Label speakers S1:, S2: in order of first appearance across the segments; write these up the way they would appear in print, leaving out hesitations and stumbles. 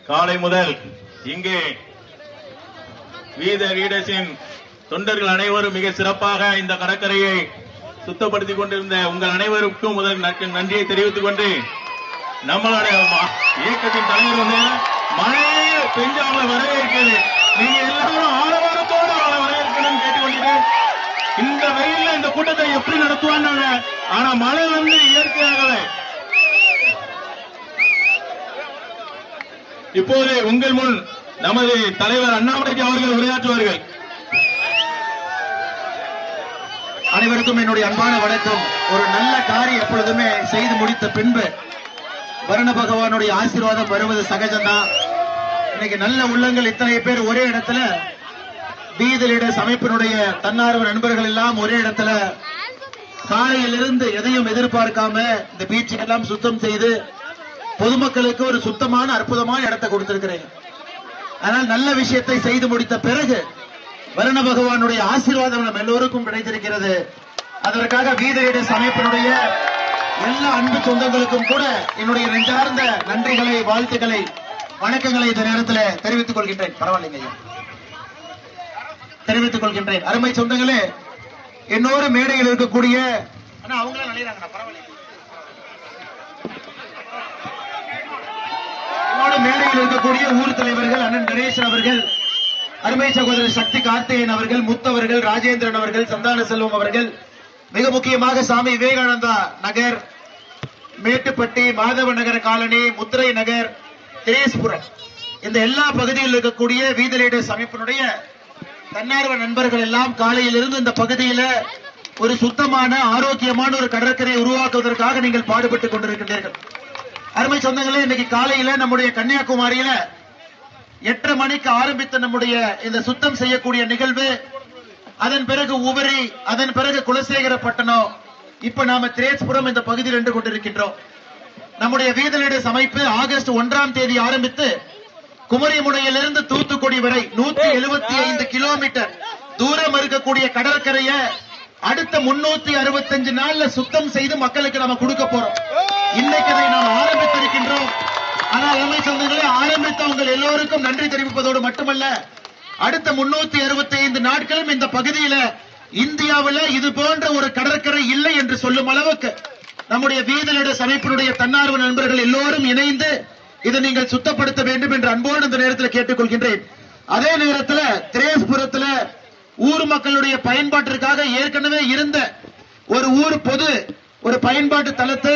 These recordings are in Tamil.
S1: காலை முதல் இங்கே வீத லீடர்ஸின் தொண்டர்கள் அனைவரும் மிக சிறப்பாக இந்த கடற்கரையை சுத்தப்படுத்திக் கொண்டிருந்த உங்கள் அனைவருக்கும் முதல் நன்றியை தெரிவித்துக் கொண்டு நம்மளுடைய இயக்கத்தின் தலைவர் வந்து மழையே பெஞ்சு அவங்களை வரவேற்கிறது. நீங்க எல்லாரும் ஆரவாரத்தோடு அவளை வரவேற்கணும் கேட்டுக்கொள்கிறேன். இந்த வெயில்ல இந்த கூட்டத்தை எப்படி நடத்துவாங்க? ஆனா மழை வந்து இயற்கையாகவே. இப்போது உங்கள் முன் நமது தலைவர் அண்ணாமலை அவர்கள் உரையாற்றுவார்கள்.
S2: அனைவருக்கும் என்னுடைய அன்பான வணக்கம். ஒரு நல்ல காரியம் எப்பொழுதுமே செய்து முடித்த பின்பு வருண பகவானுடைய ஆசீர்வாதம் வருவது சகஜம்தான். இன்னைக்கு நல்ல உள்ளங்கள் இத்தனை பேர் ஒரே இடத்துல, வீத லீடர்ஸ் அமைப்பினுடைய தன்னார்வ நண்பர்கள் எல்லாம் ஒரே இடத்துல காலையிலிருந்து எதையும் எதிர்பார்க்காம இந்த பீச்சுக்கு எல்லாம் சுத்தம் செய்து பொதுமக்களுக்கு ஒரு சுத்தமான அற்புதமான இடத்தை கொடுத்திருக்கிறேன். ஆனால் நல்ல விஷயத்தை செய்து முடித்த பிறகு வருண பகவானுடைய ஆசீர்வாதம் நம்ம எல்லோருக்கும் கிடைத்திருக்கிறது. அதற்காக வீத லீடர்ஸ் அமைப்பினுடைய எல்லா அன்பு சொந்தங்களுக்கும் கூட என்னுடைய நெஞ்சார்ந்த நன்றிகளை, வாழ்த்துக்களை, வணக்கங்களை இந்த நேரத்தில் தெரிவித்துக் கொள்கின்றேன். பரவாயில்லைங்க, தெரிவித்துக் கொள்கின்றேன். அருமை சொந்தங்களே, என்னோட மேடையில் இருக்கக்கூடிய மேடையில் இருக்கக்கூடிய ஊர் தலைவர்கள் அண்ணன் கணேசன் அவர்கள், அருமை சகோதரர் சக்தி கார்த்திகேயன் அவர்கள், முத்தவர்கள், ராஜேந்திரன் அவர்கள், சந்தான செல்வம் அவர்கள், மிக முக்கியமாக சாமி விவேகானந்தா நகர், மேட்டுப்பட்டி, மாதவ நகர காலனி, முத்திரை நகர், திரேஸ்புரம், இந்த எல்லா பகுதியில் இருக்கக்கூடிய வீத லீடர்ஸ் அமைப்பினுடைய தன்னார்வ நண்பர்கள் எல்லாம் காலையில் இருந்து இந்த பகுதியில ஒரு சுத்தமான ஆரோக்கியமான ஒரு கடற்கரை உருவாக்குவதற்காக நீங்கள் பாடுபட்டுக் கொண்டிருக்கின்றீர்கள். அருமை சொந்தங்களே, இன்னைக்கு காலையில நம்முடைய கன்னியாகுமரியில 8:30 மணிக்கு ஆரம்பித்த நம்முடைய இந்த சுத்தம் செய்யக்கூடிய நிகழ்வு, அதன் பிறகு உவரி, அதன் பிறகு குலசேகரப்பட்டணம், இப்ப நாம திரேஸ்புரம் இந்த பகுதியில் நின்று கொண்டிருக்கின்றோம். நம்முடைய வீத லீடர்ஸ் அமைப்பு ஆகஸ்ட் 1ஆம் தேதி ஆரம்பித்து குமரிமுனையிலிருந்து தூத்துக்குடி வரை 175 கிலோமீட்டர் தூரம் இருக்கக்கூடிய கடற்கரையை அடுத்த 365 நாள்ல சுத்தம் செய்து மக்களுக்கு நாம கொடுக்க போறோம். இன்னைக்கு அதை நாம் ஆரம்பித்திருக்கின்றோம். ஆனால் அருமை சொந்தங்களே, ஆரம்பித்தவங்க எல்லோருக்கும் நன்றி தெரிவிப்பதோடு மட்டுமல்ல, அடுத்த 365 நாட்களும் இந்த பகுதியில இந்தியாவில் இது போன்ற ஒரு கடற்கரை இல்லை என்று சொல்லும் அளவுக்கு நம்முடைய வீத லீடர்ஸ் அமைப்பினுடைய தன்னார்வ நண்பர்கள் எல்லோரும் இணைந்து இதை நீங்கள் சுத்தப்படுத்த வேண்டும் என்று அன்போடு இந்த நேரத்தில் கேட்டுக்கொள்கின்றேன். அதே நேரத்தில் திரேஸ்புரத்தில் ஊர் மக்களுடைய பயன்பாட்டிற்காக ஏற்கனவே இருந்த ஒரு ஊர் பொது ஒரு பயன்பாட்டு தளத்தை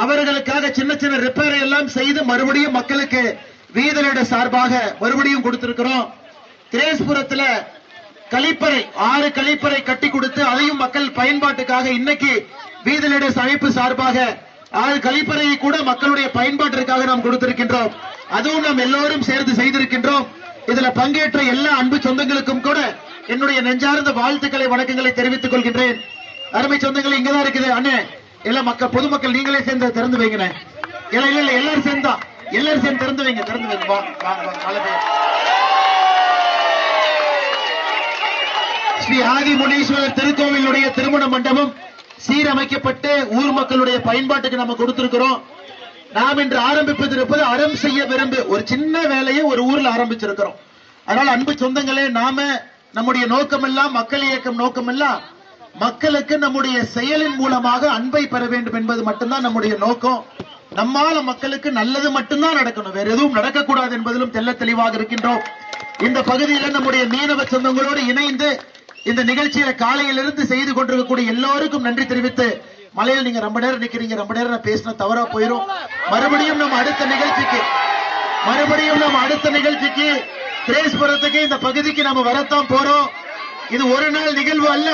S2: அவர்களுக்காக சின்ன சின்ன ரிப்பேர் எல்லாம் செய்து மறுபடியும் மக்களுக்கு வீத லீடர்ஸ் சார்பாக மறுபடியும் கொடுத்திருக்கிறோம். திரேஸ்புரத்தில் கழிப்பறை 6 கழிப்பறை கட்டி கொடுத்து அதையும் மக்கள் பயன்பாட்டுக்காக இன்னைக்கு வீத லீடர்ஸ் அமைப்பு சார்பாக 6 கழிப்பறையை கூட மக்களுடைய பயன்பாட்டிற்காக நாம் கொடுத்திருக்கின்றோம். அதுவும் நாம் எல்லோரும் சேர்ந்து செய்திருக்கின்றோம். இதுல பங்கேற்ற எல்லா அன்பு சொந்தங்களுக்கும் கூட என்னுடைய நெஞ்சார்ந்த வாழ்த்துக்களை, வணக்கங்களை தெரிவித்துக் கொள்கின்றேன். அருமை சொந்தங்கள் இங்கதான் இருக்குது அண்ணே, எல்லாம் மக்கள் பொதுமக்கள் நீங்களே சேர்ந்து திறந்து வைங்க. இல்ல எல்லாரும் சேர்ந்தா, எல்லாரும் சேர்ந்து திறந்து வைங்க, திறந்து வைங்க. ஸ்ரீ ஆதி முனீஸ்வரர் திருக்கோவிலுடைய திருமண மண்டபம் சீரமைக்கப்பட்டு ஊர் மக்களுடைய பயன்பாட்டுக்கு நம்ம கொடுத்திருக்கிறோம். நாம் இன்று ஆரம்பிப்பது அறம் செய்ய விரும்பு ஒரு சின்ன வேலையை ஒரு ஊர்ல ஆரம்பிச்சிருக்கிறோம். அதனால அன்பு சொந்தங்களே, நாம நம்முடைய நோக்கம் எல்லாம் மக்கள் இயக்கம் நோக்கம் எல்லாம் மக்களுக்கு நம்முடைய செயலின் மூலமாக அன்பை பெற வேண்டும் என்பது மட்டும்தான் நம்முடைய நோக்கம். நம்மால மக்களுக்கு நல்லது மட்டும்தான் நடக்கணும், வேற எதுவும் நடக்கக்கூடாது என்பதிலும் தெல்ல தெளிவாக இருக்கின்றோம். இந்த பகுதியில் நம்முடைய மீனவ சொந்தங்களோடு இணைந்து இந்த நிகழ்ச்சியில காலையிலிருந்து செய்து கொண்டிருக்கக்கூடிய எல்லோருக்கும் நன்றி தெரிவித்து, மலையில் நீங்க ரொம்ப நேரம் நிக்கிறீங்க, ரொம்ப நேரம் நான் பேசினா தவறா போயிடும். மறுபடியும் நம்ம அடுத்த நிகழ்ச்சிக்கு திரேஸ்புரத்துக்கு இந்த பகுதிக்கு நம்ம வரத்தான் போறோம். இது ஒரு நாள் நிகழ்வு அல்ல,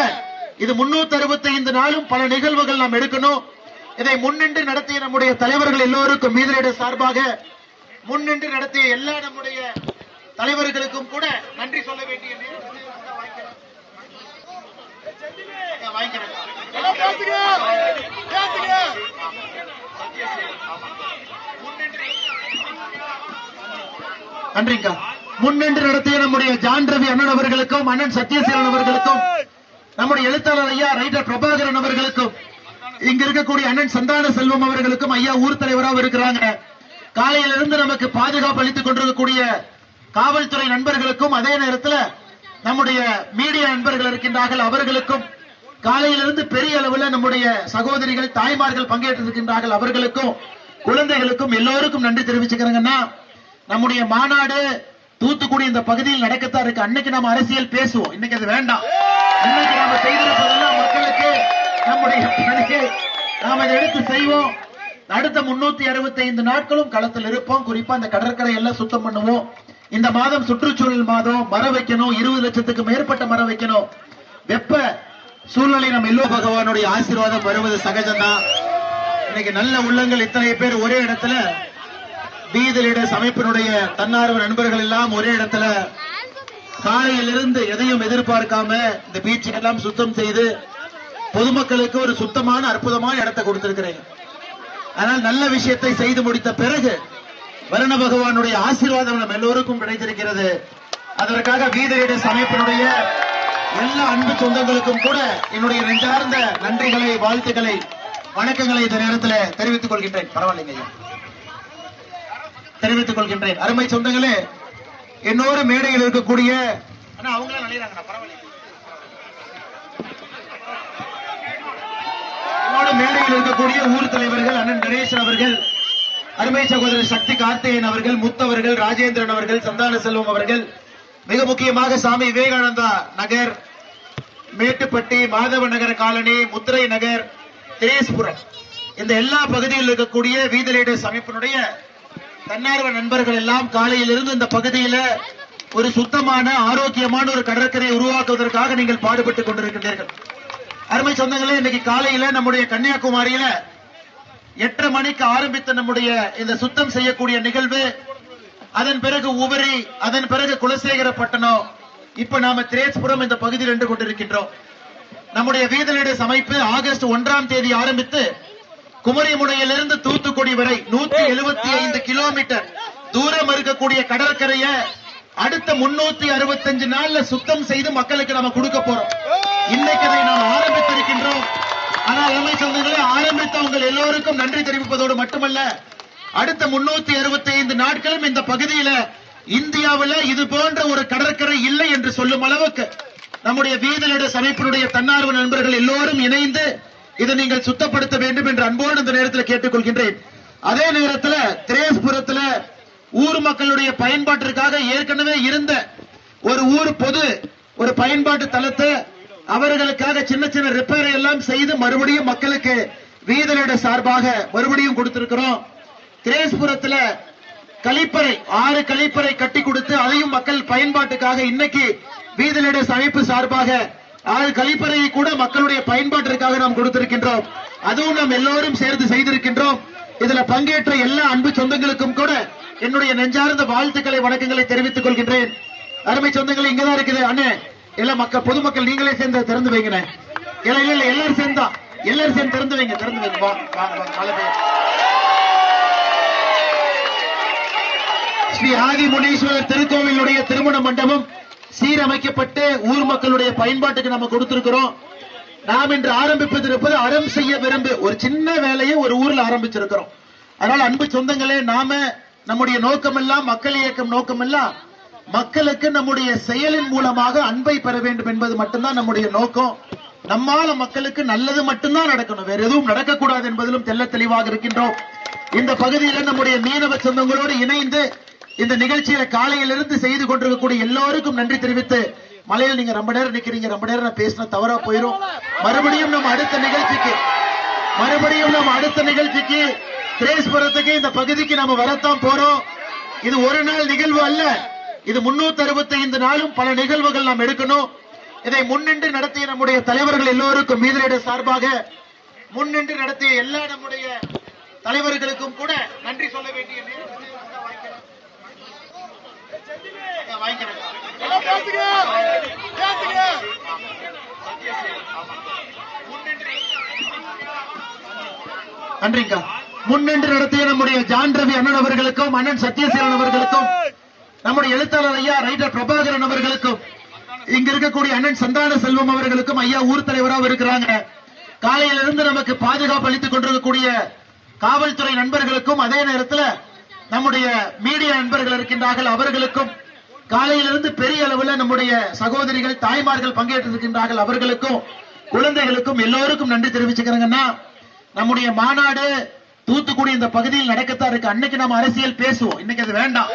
S2: இது 365 நாளும் பல நிகழ்வுகள் நாம் எடுக்கணும். இதை முன்னின்று நடத்திய நம்முடைய தலைவர்கள் எல்லோருக்கும் வீத லீடர்ஸ் சார்பாக முன்னின்று நடத்திய எல்லா நம்முடைய தலைவர்களுக்கும் கூட நன்றி சொல்ல வேண்டிய நன்றிங்க. முன்னின்று நடத்திய நம்முடைய ஜான் ரவி அண்ணன் அவர்களுக்கும், அண்ணன் சத்யசீலன் அவர்களுக்கும், நம்முடைய எழுத்தாளர் ஐயா ரைட்டர் பிரபாகரன் அவர்களுக்கும், இங்க இருக்கக்கூடிய அண்ணன் சந்தான செல்வம் அவர்களுக்கும், ஐயா ஊர் தலைவராக இருக்கிறாங்க, காலையிலிருந்து நமக்கு பாதுகாப்பு அளித்துக் கொண்டிருக்கக்கூடிய காவல்துறை நண்பர்களுக்கும், அதே நேரத்தில் நம்முடைய மீடியா நண்பர்கள் இருக்கின்றார்கள் அவர்களுக்கும், காலையிலிருந்து பெரிய அளவில் நம்முடைய சகோதரிகள் தாய்மார்கள் பங்கேற்றிருக்கின்றார்கள் அவர்களுக்கும், குழந்தைகளுக்கும் எல்லோருக்கும் நன்றி தெரிவிச்சுக்கிறேங்கன்னா, நம்முடைய மாநாடு தூத்துக்குடி இந்த பகுதியில் நடக்கத்தான் இருக்கு. அன்னைக்கு நம்ம அரசியல் பேசுவோம், இன்னைக்கு அது வேண்டாம். இன்னைக்கு நாம செய்திருப்பதெல்லாம் மக்களுக்கு நம்முடைய பணியை நாம் இதை எடுத்து செய்வோம். அடுத்த 365 நாட்களும் களத்தில் இருப்போம். குறிப்பா இந்த கடற்கரை எல்லாம் சுத்தம் பண்ணுவோம். இந்த மாதம் சுற்றுச்சூழல் மாதம், மரம் வைக்கணும், 20 லட்சத்துக்கு மேற்பட்ட மரம் வைக்கணும். வெப்ப சூழ்நிலை நம்ம எல்லோ பகவானுடைய ஆசீர்வாதம் வருவது சகஜம்தான். இன்னைக்கு நல்ல உள்ளங்கள் இத்தனை பேர் ஒரே இடத்துல, வீதி லீடர்ஸ் அமைப்பினுடைய தன்னார்வ நண்பர்கள் எல்லாம் ஒரே இடத்துல காலையிலிருந்து எதையும் எதிர்பார்க்காம இந்த பீச்சுக்கெல்லாம் சுத்தம் செய்து பொதுமக்களுக்கு ஒரு சுத்தமான அற்புதமான இடத்தை கொடுத்திருக்கிறேன். ஆனால் நல்ல விஷயத்தை செய்து முடித்த பிறகு வருண பகவானுடைய ஆசீர்வாதம் நம்ம எல்லோருக்கும் கிடைத்திருக்கிறது. அதற்காக வீதி லீடர்ஸ் அமைப்பினுடைய எல்லா அன்பு சொந்தங்களுக்கும் கூட என்னுடைய நெஞ்சார்ந்த நன்றிகளை, வாழ்த்துக்களை, வணக்கங்களை இந்த நேரத்தில் தெரிவித்துக் கொள்கின்றேன். பரவாயில்லைங்க, தெரிவித்துக் கொள்கின்றேன். அருமை சொந்தங்களே, என்னோடு மேடையில் இருக்கக்கூடிய அவங்களே நினைறாங்க, பரவாயில்லை, என்னோட மேடையில் இருக்கக்கூடிய ஊர் தலைவர்கள் அண்ணன் கணேசன் அவர்கள், அருமை சகோதரர் சக்தி கார்த்திகேயன் அவர்கள், முத்தவர்கள், ராஜேந்திரன் அவர்கள், சந்தான செல்வம் அவர்கள், மிக முக்கியமாக சாமி விவேகானந்தா நகர், மேட்டுப்பட்டி, மாதவ நகர காலனி, முத்திரை நகர், திரேஸ்புரம், இந்த எல்லா பகுதியில் இருக்கக்கூடிய வீதி லீடர்ஸ் அமைப்பினுடைய தன்னார்வ நண்பர்கள் எல்லாம் காலையிலிருந்து இந்த பகுதியில ஒரு சுத்தமான ஆரோக்கியமான ஒரு கடற்கரை உருவாக்குவதற்காக நீங்கள் பாடுபட்டுக் கொண்டிருக்கின்றீர்கள். அருமை சொந்தங்களே, இன்னைக்கு காலையில நம்முடைய கன்னியாகுமரியில 8:30 மணிக்கு ஆரம்பித்த நம்முடைய இந்த சுத்தம் செய்யக்கூடிய நிகழ்வு, அதன் பிறகு உவரி, அதன் பிறகு குலசேகரப்பட்டணம், இப்ப நாம திரேஸ்புரம் இந்த பகுதியில் நின்று கொண்டிருக்கின்றோம். நம்முடைய வீதி லீடர்ஸ் அமைப்பு ஆகஸ்ட் 1ஆம் தேதி ஆரம்பித்து குமரிமுனையிலிருந்து தூத்துக்குடி வரை 175 கிலோமீட்டர் தூரம் இருக்கக்கூடிய கடற்கரையை அடுத்த 365 நாள்ல சுத்தம் செய்து மக்களுக்கு நாம கொடுக்க போறோம். இன்னைக்கு அதை நாம் ஆரம்பித்திருக்கின்றோம். ஆனால் அருமை சொந்தங்களே, ஆரம்பித்தவங்க எல்லோருக்கும் நன்றி தெரிவிப்பதோடு மட்டுமல்ல, அடுத்த 365 நாட்களும் இந்த பகுதியில இந்தியாவில் இது போன்ற ஒரு கடற்கரை இல்லை என்று சொல்லும் அளவுக்கு நம்முடைய வீதி லீடர்ஸ் அமைப்பினுடைய தன்னார்வ நண்பர்கள் எல்லோரும் இணைந்து இதை நீங்கள் சுத்தப்படுத்த வேண்டும் என்று அன்போடு இந்த நேரத்தில் கேட்டுக்கொள்கின்றேன். அதே நேரத்தில் திரேஸ்புரத்தில் ஊர் மக்களுடைய பயன்பாட்டிற்காக ஏற்கனவே இருந்த ஒரு ஊர் பொது ஒரு பயன்பாட்டு தளத்தை அவர்களுக்காக சின்ன சின்ன ரிப்பேர் எல்லாம் செய்து மறுபடியும் மக்களுக்கு வீதி லீடர்ஸ் சார்பாக மறுபடியும் கொடுத்திருக்கிறோம். திரேஸ்புரத்தில் கழிப்பறை 6 கழிப்பறை கட்டி கொடுத்து அதையும் மக்கள் பயன்பாட்டுக்காக இன்னைக்கு வீதி லீடர்ஸ் அமைப்பு சார்பாக 6 கழிப்பறையை கூட மக்களுடைய பயன்பாட்டிற்காக நாம் கொடுத்திருக்கின்றோம். அதுவும் நாம் எல்லோரும் சேர்ந்து செய்திருக்கின்றோம். இதுல பங்கேற்ற எல்லா அன்பு சொந்தங்களுக்கும் கூட என்னுடைய நெஞ்சார்ந்த வாழ்த்துக்களை, வணக்கங்களை தெரிவித்துக் கொள்கின்றேன். அருமை சொந்தங்கள் இங்கதான் இருக்குது அண்ணே, எல்லாம் மக்கள் பொதுமக்கள் நீங்களே சேர்ந்து திறந்து வைங்க. இல்ல எல்லாரும் சேர்ந்தா, எல்லாரும் சேர்ந்து திறந்து வைங்க, திறந்து வைங்க. ஸ்ரீ ஆதி முனீஸ்வரர் திருக்கோவிலுடைய திருமண மண்டபம் சீரமைக்கப்பட்டு ஊர் மக்களுடைய பயன்பாட்டுக்கு நம்ம கொடுத்திருக்கிறோம். நாம் இன்று ஆரம்பிப்பது அறம் செய்ய விரும்பு ஒரு சின்ன வேலையை ஒரு ஊர்ல ஆரம்பிச்சிருக்கிறோம். அதனால அன்பு சொந்தங்களே, நாம நம்முடைய நோக்கம் எல்லாம் மக்கள் இயக்கம் நோக்கம் எல்லாம் மக்களுக்கு நம்முடைய செயலின் மூலமாக அன்பை பெற வேண்டும் என்பது மட்டும்தான் நம்முடைய நோக்கம். நம்மால மக்களுக்கு நல்லது மட்டும்தான் நடக்கணும், வேற எதுவும் நடக்கக்கூடாது என்பதிலும் தெல்ல தெளிவாக இருக்கின்றோம். இந்த பகுதியில் நம்முடைய மீனவ சொந்தங்களோடு இணைந்து இந்த நிகழ்ச்சியில காலையிலிருந்து செய்து கொண்டிருக்கக்கூடிய எல்லோருக்கும் நன்றி தெரிவித்து, மலையில் நீங்க ரொம்ப நேரம் நிக்கிறீங்க, ரொம்ப நேரம் நான் பேசின தவறா போயிடும். மறுபடியும் நம்ம அடுத்த நிகழ்ச்சிக்கு திரேஸ்புரத்துக்கு இந்த பகுதிக்கு நம்ம வரத்தான் போறோம். இது ஒரு நாள் நிகழ்வு அல்ல, இது 365 நாளும் பல நிகழ்வுகள் நாம் எடுக்கணும். இதை முன்னின்று நடத்திய நம்முடைய தலைவர்கள் எல்லோருக்கும் வீதி லீடர்ஸ் சார்பாக முன்னின்று நடத்திய எல்லா நம்முடைய தலைவர்களுக்கும் கூட நன்றி சொல்ல வேண்டிய நன்றிங்க. முன்னின்று நடத்திய நம்முடைய ஜான் ரவி அண்ணன் அவர்களுக்கும், அண்ணன் சத்யசீலன் அவர்களுக்கும், நம்முடைய எழுத்தாளர் ஐயா ரைட்டர் பிரபாகரன் அவர்களுக்கும், இங்க இருக்கக்கூடிய அண்ணன் சந்தான செல்வம் அவர்களுக்கும், ஐயா ஊர் தலைவராக இருக்கிறாங்க, காலையிலிருந்து நமக்கு பாதுகாப்பு அளித்துக் கொண்டிருக்கக்கூடிய காவல்துறை நண்பர்களுக்கும், அதே நேரத்தில் நம்முடைய மீடியா நண்பர்கள் இருக்கின்றார்கள், அவர்களுக்கும் காலையிலிருந்து பெரிய அளவில் நம்முடைய சகோதரிகள் தாய்மார்கள் பங்கேற்றிருக்கின்றார்கள், அவர்களுக்கும் குழந்தைகளுக்கும் எல்லோருக்கும் நன்றி தெரிவிச்சுக்கிறேங்கன்னா, நம்முடைய மாநாடு தூத்துக்குடி இந்த பகுதியில் நடக்கத்தான் இருக்கு. அன்னைக்கு நம்ம அரசியல் பேசுவோம், இன்னைக்கு அது வேண்டாம்.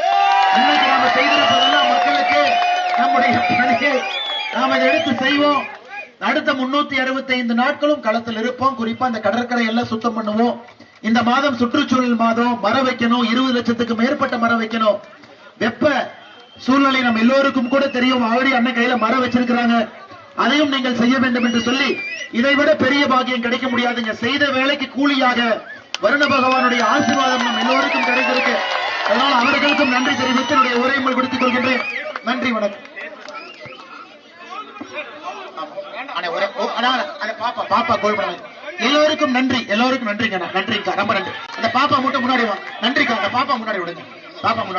S2: அன்னைக்கு நாம செய்திருப்பதெல்லாம் மக்களுக்கு நம்முடைய பணியை நாம இதை எடுத்து செய்வோம். அடுத்த 365 நாட்களும் களத்தில் இருப்போம். குறிப்பா இந்த கடற்கரை எல்லாம் சுத்தம் பண்ணுவோம். இந்த மாதம் சுற்றுச்சூழல் மாதம், மரம் வைக்கணும், 20 லட்சத்துக்கு மேற்பட்ட மரம் வைக்கணும். வெப்ப சூழ்நிலை நம்ம எல்லோருக்கும் கூட தெரியும். ஆல்ரெடி அண்ணன் கையில மரம் வச்சிருக்கிறாங்க, அதையும் நீங்கள் செய்ய வேண்டும் என்று சொல்லி, இதைவிட பெரிய பாக்கியம் கிடைக்க முடியாதுங்க. செய்த வேலைக்கு கூலியாக வருண பகவானுடைய ஆசீர்வாதம் நம் எல்லோருக்கும் கிடைத்திருக்கு. அதனால அவர்களுக்கும் நன்றி தெரிவித்து என்னுடைய உரையை முடித்துக் கொள்கின்றேன். நன்றி, வணக்கம். பாப்பா கோல் பண்ண எல்லோருக்கும் நன்றி, எல்லோருக்கும் நன்றிங்க, நன்றிக்கா, ரொம்ப நன்றி. அந்த பாப்பா மட்டும் முன்னாடி வா. நன்றிக்கா, அந்த பாப்பா முன்னாடி விடுங்க. பாப்பா முன்னாடி